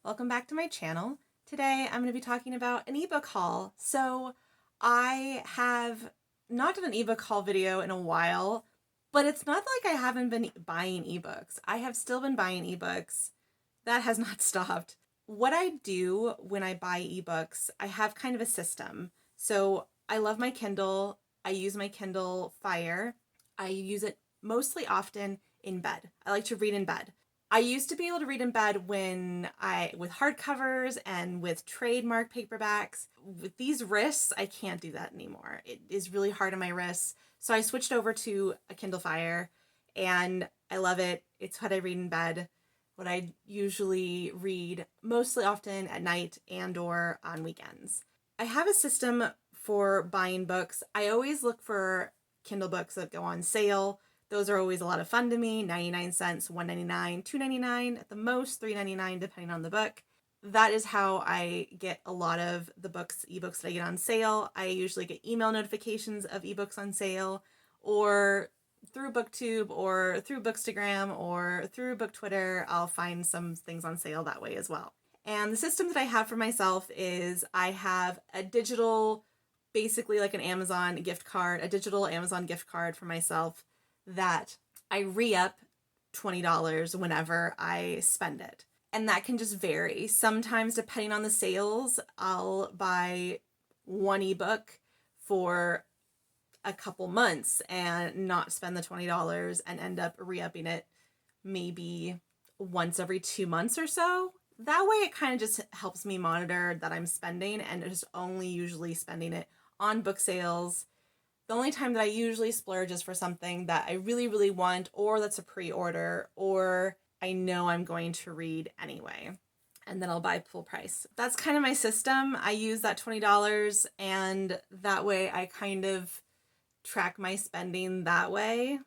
welcome back to my channel. Today I'm going to be talking about an ebook haul. So I have not done an ebook haul video in a while, but it's not like I haven't been buying ebooks. I have still been buying ebooks. That has not stopped. What I do when I buy ebooks, I have kind of a system. So I love my Kindle. I use my Kindle Fire. I use it mostly often in bed. I like to read in bed. I used to be able to read in bed with hardcovers and with trademark paperbacks. With these wrists, I can't do that anymore. It is really hard on my wrists. So I switched over to a Kindle Fire and I love it. It's what I read in bed, what I usually read mostly often at night and or on weekends. I have a system for buying books. I always look for Kindle books that go on sale. Those are always a lot of fun to me. 99 cents, $1.99, $2.99, at the most $3.99 depending on the book. That is how I get a lot of the ebooks that I get on sale. I usually get email notifications of ebooks on sale, or through BookTube or through Bookstagram or through Book Twitter. I'll find some things on sale that way as well. And the system that I have for myself is I have a digital, basically like an Amazon gift card, a digital Amazon gift card for myself that I re-up $20 whenever I spend it. And that can just vary. Sometimes, depending on the sales, I'll buy one ebook for a couple months and not spend the $20 and end up re-upping it maybe once every 2 months or so. That way it kind of just helps me monitor that I'm spending, and just only usually spending it on book sales. The only time that I usually splurge is for something that I really, really want, or that's a pre-order, or I know I'm going to read anyway, and then I'll buy full price. That's kind of my system. I use that $20, and that way I kind of track my spending that way.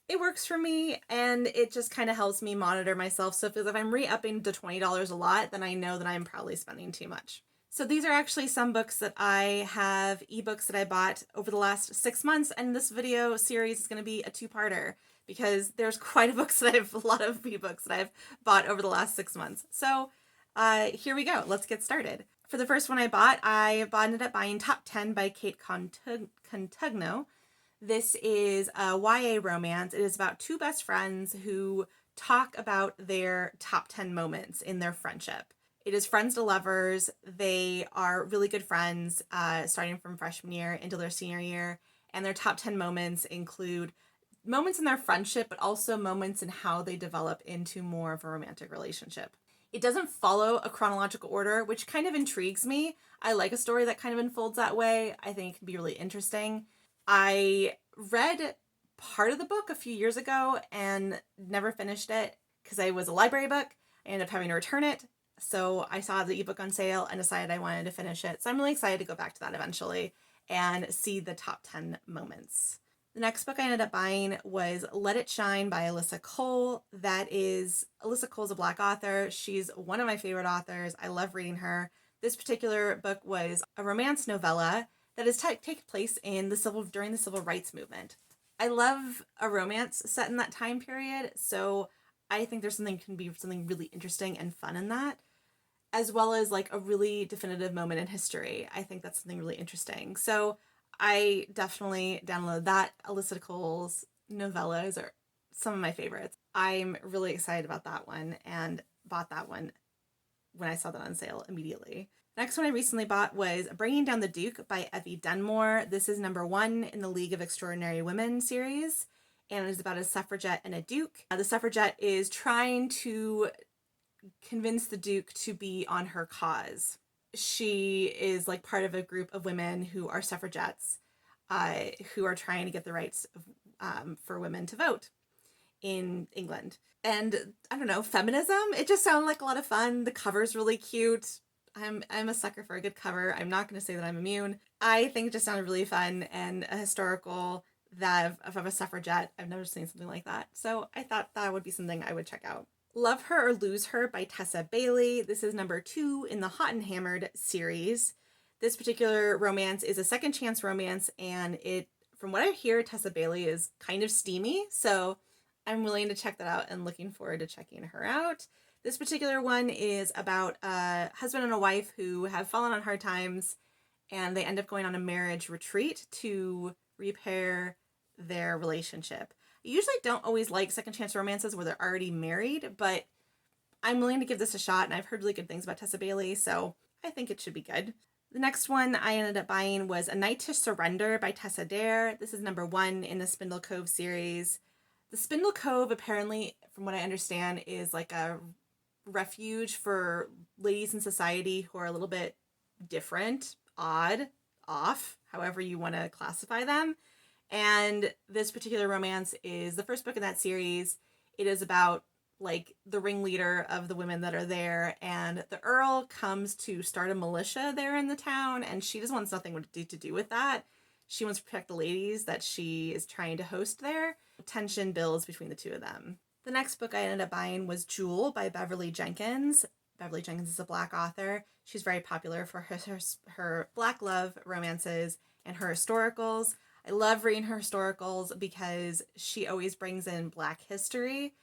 It works for me, and it just kind of helps me monitor myself. So if I'm re-upping to $20 a lot, then I know that I'm probably spending too much. So these are actually some books that I have, ebooks that I bought over the last 6 months, and this video series is going to be a two-parter because there's quite a lot of ebooks that I've bought over the last 6 months. So here we go. Let's get started. For the first one I ended up buying Top 10 by Kate Contugno. This is a YA romance. It is about two best friends who talk about their top 10 moments in their friendship. It is friends to lovers. They are really good friends, starting from freshman year into their senior year. And their top 10 moments include moments in their friendship, but also moments in how they develop into more of a romantic relationship. It doesn't follow a chronological order, which kind of intrigues me. I like a story that kind of unfolds that way. I think it can be really interesting. I read part of the book a few years ago and never finished it because it was a library book. I ended up having to return it. So I saw the ebook on sale and decided I wanted to finish it. So I'm really excited to go back to that eventually and see the top 10 moments. The next book I ended up buying was Let It Shine by Alyssa Cole. Alyssa Cole's a Black author. She's one of my favorite authors. I love reading her. This particular book was a romance novella that is taking place in during the civil rights movement. I love a romance set in that time period, so I think can be something really interesting and fun in that, as well as like a really definitive moment in history. I think that's something really interesting. So I definitely downloaded that. Alyssa Cole's novellas are some of my favorites. I'm really excited about that one and bought that one when I saw that on sale immediately. Next one I recently bought was Bringing Down the Duke by Effie Dunmore. This is number 1 in the League of Extraordinary Women series, and it is about a suffragette and a duke. The suffragette is trying to convince the duke to be on her cause. She is like part of a group of women who are suffragettes, who are trying to get the rights for women to vote in England. And I don't know, feminism, it just sounded like a lot of fun. The cover's really cute. I'm a sucker for a good cover. I'm not going to say that I'm immune. I think it just sounded really fun and a historical of a suffragette. I've never seen something like that. So I thought that would be something I would check out. Love Her or Lose Her by Tessa Bailey. This is number 2 in the Hot and Hammered series. This particular romance is a second chance romance, and from what I hear, Tessa Bailey is kind of steamy, so I'm willing to check that out and looking forward to checking her out. This particular one is about a husband and a wife who have fallen on hard times, and they end up going on a marriage retreat to repair their relationship. I usually don't always like second chance romances where they're already married, but I'm willing to give this a shot, and I've heard really good things about Tessa Bailey, so I think it should be good. The next one I ended up buying was A Night to Surrender by Tessa Dare. This is number 1 in the Spindle Cove series. The Spindle Cove, apparently, from what I understand, is like a refuge for ladies in society who are a little bit different, odd, off, however you want to classify them. And this particular romance is the first book in that series. It is about like the ringleader of the women that are there, and the Earl comes to start a militia there in the town, and she just wants nothing to do with that. She wants to protect the ladies that she is trying to host there. Tension builds between the two of them. The next book I ended up buying was Jewel by Beverly Jenkins. Beverly Jenkins is a Black author. She's very popular for her Black love romances and her historicals. I love reading her historicals because she always brings in Black history,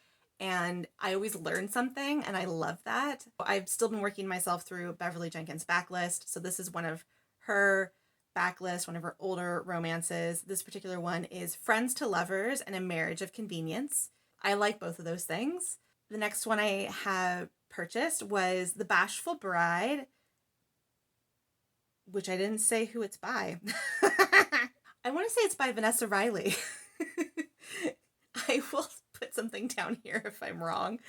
and I always learn something, and I love that. I've still been working myself through Beverly Jenkins' backlist, so this is one of her backlist, one of her older romances. This particular one is Friends to Lovers and A Marriage of Convenience. I like both of those things. The next one I have purchased was The Bashful Bride, which I didn't say who it's by. I want to say it's by Vanessa Riley. I will put something down here if I'm wrong.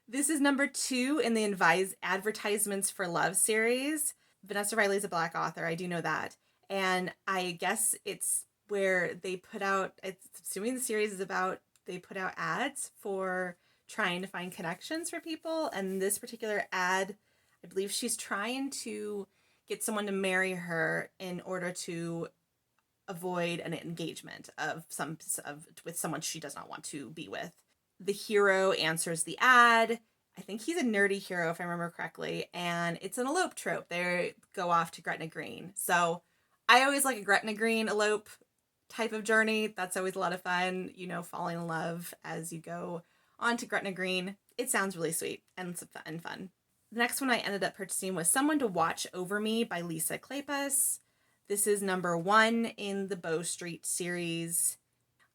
This is number 2 in the Advertisements for Love series. Vanessa Riley is a Black author. I do know that. And I guess it's where they put out, assuming the series is about, they put out ads for trying to find connections for people. And this particular ad, I believe she's trying to get someone to marry her in order to avoid an engagement with someone she does not want to be with. The hero answers the ad. I think he's a nerdy hero, if I remember correctly, and it's an elope trope. They go off to Gretna Green. So I always like a Gretna Green elope type of journey. That's always a lot of fun, falling in love as you go on to Gretna Green. It sounds really sweet and fun. The next one I ended up purchasing was Someone to Watch Over Me by Lisa Klepas. This is number 1 in the Bow Street series.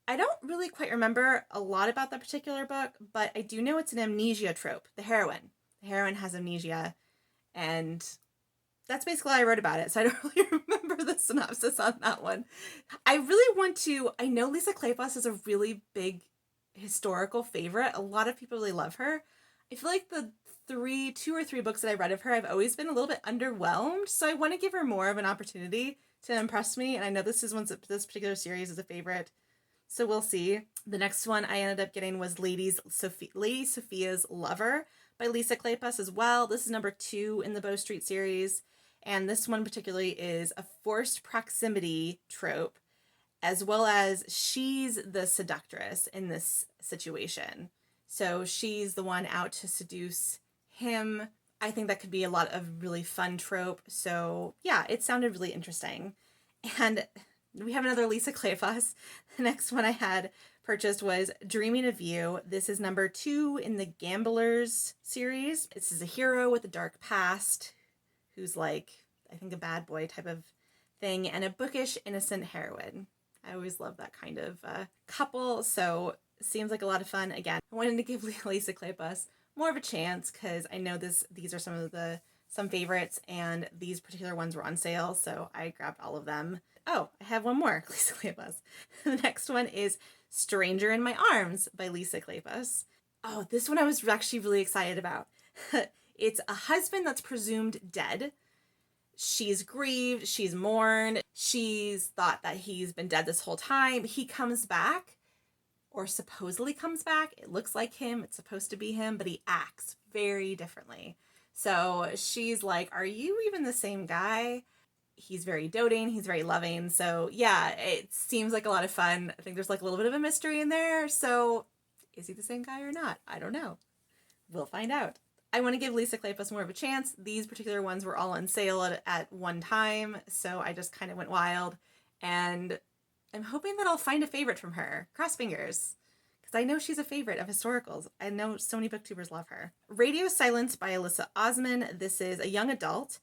I don't really quite remember a lot about that particular book, but I do know it's an amnesia trope. The heroine has amnesia, and that's basically all I wrote about it, so I don't really remember the synopsis on that one. I know Lisa Klepas is a really big historical favorite. A lot of people really love her. I feel like the 2 or 3 books that I read of her, I've always been a little bit underwhelmed, so I want to give her more of an opportunity to impress me, and I know this particular series is a favorite, so we'll see. The next one I ended up getting was Lady Sophia's Lover by Lisa Klepas as well. This is number 2 in the Bow Street series, and this one particularly is a forced proximity trope, as well as she's the seductress in this situation. So she's the one out to seduce him. I think that could be a lot of really fun trope. So yeah, it sounded really interesting. And we have another Lisa Klepas. The next one I had purchased was Dreaming of You. This is number 2 in the Gamblers series. This is a hero with a dark past who's like, I think, a bad boy type of thing, and a bookish, innocent heroine. I always love that kind of couple, so it seems like a lot of fun. Again, I wanted to give Lisa Klepas more of a chance because I know these are some favorites, and these particular ones were on sale, so I grabbed all of them. Oh, I have one more, Lisa Klepas. The next one is Stranger in My Arms by Lisa Klepas. Oh, this one I was actually really excited about. It's a husband that's presumed dead. She's grieved, she's mourned, she's thought that he's been dead this whole time. He comes back, or supposedly comes back. It looks like him, it's supposed to be him, but he acts very differently. So she's like, are you even the same guy? He's very doting, he's very loving. So yeah, it seems like a lot of fun. I think there's like a little bit of a mystery in there. So is he the same guy or not? I don't know. We'll find out. I want to give Lisa Klepas more of a chance. These particular ones were all on sale at one time, so I just kind of went wild. And I'm hoping that I'll find a favorite from her. Cross fingers. I know she's a favorite of historicals. I know so many booktubers love her. Radio Silence by Alyssa Osman. This is a young adult.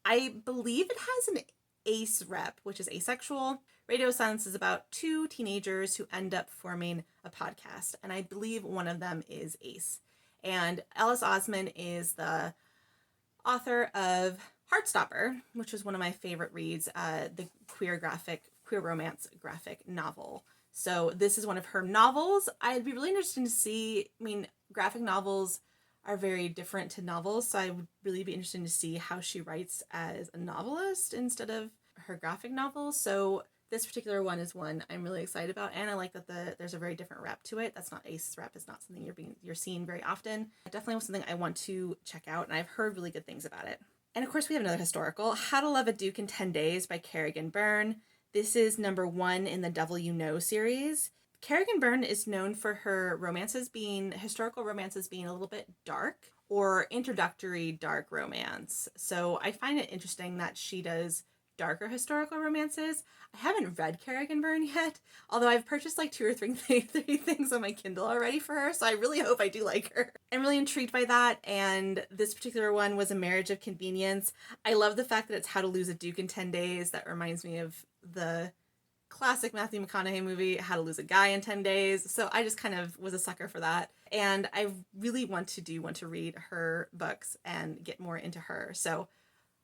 I believe it has an ace rep, which is asexual. Radio Silence is about two teenagers who end up forming a podcast, and I believe one of them is Ace. And Alice Osman is the author of Heartstopper, which was one of my favorite reads, the queer romance graphic novel. So this is one of her novels. I'd be really interested to see, graphic novels are very different to novels, so I would really be interested to see how she writes as a novelist instead of her graphic novels. So this particular one is one I'm really excited about, and I like that there's a very different rep to it. That's not ace rep. It's not something you're seeing very often. It definitely was something I want to check out, and I've heard really good things about it. And of course, we have another historical, How to Love a Duke in 10 Days by Kerrigan Byrne. This is number 1 in the Devil You Know series. Kerrigan Byrne is known for her historical romances being a little bit dark or introductory dark romance. So I find it interesting that she does darker historical romances. I haven't read Kerrigan Byrne yet, although I've purchased like 2 or 3 things on my Kindle already for her, so I really hope I do like her. I'm really intrigued by that, and this particular one was A Marriage of Convenience. I love the fact that it's How to Lose a Duke in 10 Days. That reminds me of the classic Matthew McConaughey movie, How to Lose a Guy in 10 Days. So I just kind of was a sucker for that. And I really want to read her books and get more into her. So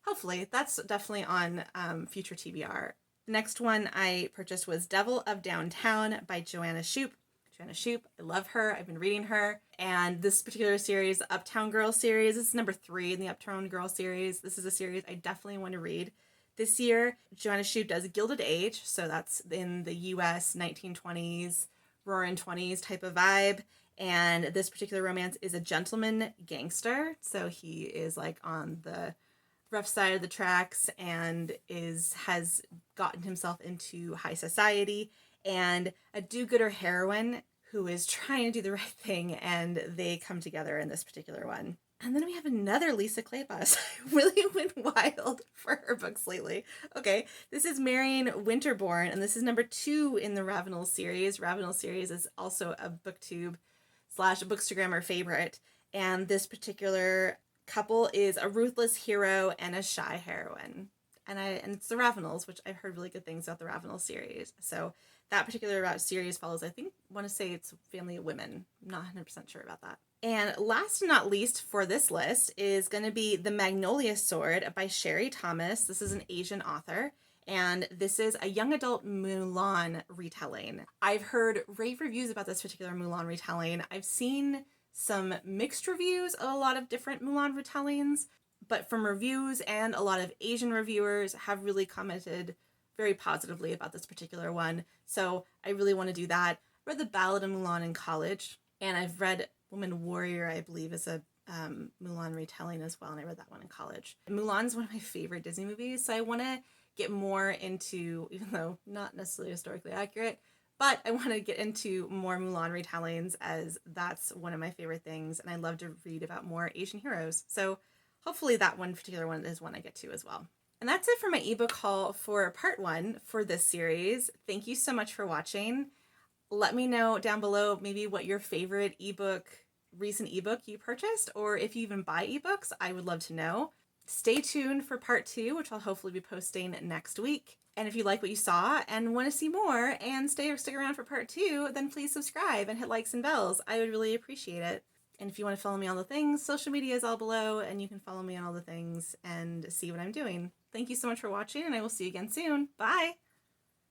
hopefully that's definitely on future TBR. The next one I purchased was Devil of Downtown by Joanna Shupe. Joanna Shupe, I love her. I've been reading her. And this particular series, the Uptown Girl series, this is number 3 in the Uptown Girl series. This is a series I definitely want to read. This year, Joanna Shupe does Gilded Age, so that's in the US 1920s, Roaring 20s type of vibe. And this particular romance is a gentleman gangster, so he is like on the rough side of the tracks and has gotten himself into high society, and a do-gooder heroine who is trying to do the right thing, and they come together in this particular one. And then we have another Lisa Klepas. I really went wild for her books lately. Okay, this is Marion Winterbourne, and this is number 2 in the Ravenel series. Ravenel series is also a booktube / bookstagrammer favorite, and this particular couple is a ruthless hero and a shy heroine. And it's the Ravenels, which I've heard really good things about the Ravenel series. So that particular series follows, I want to say it's a family of women. I'm not 100% sure about that. And last but not least for this list is going to be The Magnolia Sword by Sherry Thomas. This is an Asian author, and this is a young adult Mulan retelling. I've heard rave reviews about this particular Mulan retelling. I've seen some mixed reviews of a lot of different Mulan retellings, but from reviews and a lot of Asian reviewers have really commented very positively about this particular one. So I really want to do that. I read the Ballad of Mulan in college, and I've read Woman Warrior, I believe, is a Mulan retelling as well, and I read that one in college. Mulan's one of my favorite Disney movies, so I want to get more into, even though not necessarily historically accurate, but I want to get into more Mulan retellings, as that's one of my favorite things, and I love to read about more Asian heroes. So hopefully that one particular one is one I get to as well. And that's it for my ebook haul for part 1 for this series. Thank you so much for watching. Let me know down below maybe what your favorite recent ebook you purchased, or if you even buy ebooks. I would love to know. Stay tuned for part 2, which I'll hopefully be posting next week. And if you like what you saw and want to see more and stick around for part 2, then please subscribe and hit likes and bells. I would really appreciate it. And if you want to follow me on all the things, social media is all below, and you can follow me on all the things and see what I'm doing. Thank you so much for watching, and I will see you again soon. Bye!